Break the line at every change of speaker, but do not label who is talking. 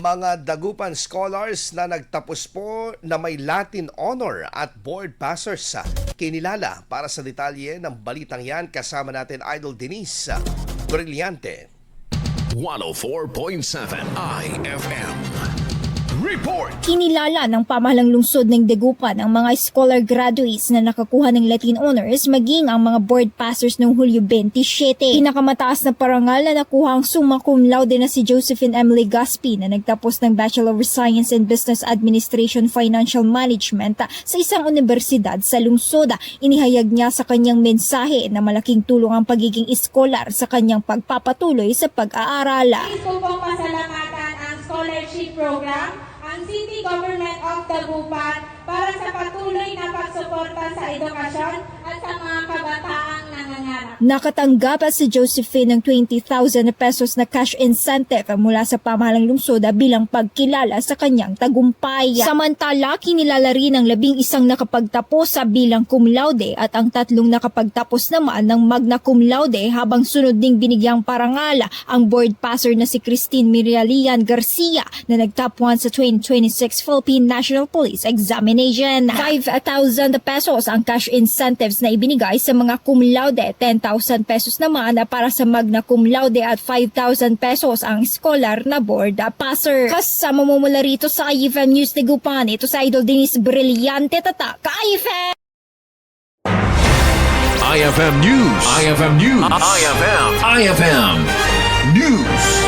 mga Dagupan scholars na nagtapos po na may Latin honor at board passers sa kinilala. Para sa detalye ng balitang yan, kasama natin Idol Denise Brillante.
104.7 IFM Report!
Kinilala ng pamahalang lungsod ng Dagupan ang mga scholar graduates na nakakuha ng Latin Honors maging ang mga board passers noong Hulyo 27. Pinakamataas na parangal na nakuha ang summa cum laude na si Josephine Emily Gaspi na nagtapos ng Bachelor of Science in Business Administration Financial Management sa isang universidad sa lungsod. Inihayag niya sa kanyang mensahe na malaking tulong ang pagiging scholar sa kanyang pagpapatuloy sa pag-aaral.
Nais ko pong pasalamatan ang scholarship program, ang City Government of Dagupan para sa patuloy na pagsuporta sa edukasyon at sa mga kabataang nangangarap.
Nakatanggap si Josephine ng 20,000 pesos na cash incentive mula sa pamahalang lungsod bilang pagkilala sa kanyang tagumpay. Samantala, kinilala rin ang 11 nakapagtapos sa bilang cum laude at ang 3 nakapagtapos naman ng magna cum laude, habang sunod ding binigyang parangal ang board passer na si Christine Mirialian Garcia na nagtop 1 sa 2026 Philippine National Police Examination. 5,000 pesos ang cash incentives na ibinigay sa mga cum laude, 10,000 pesos naman para sa magna cum laude at 5,000 pesos ang scholar na board passer. Kasama mo mula rito sa IFM News Dagupan, ito sa Idol Denise Brillante, tatak IFM!
IFM News. IFM News. IFM News.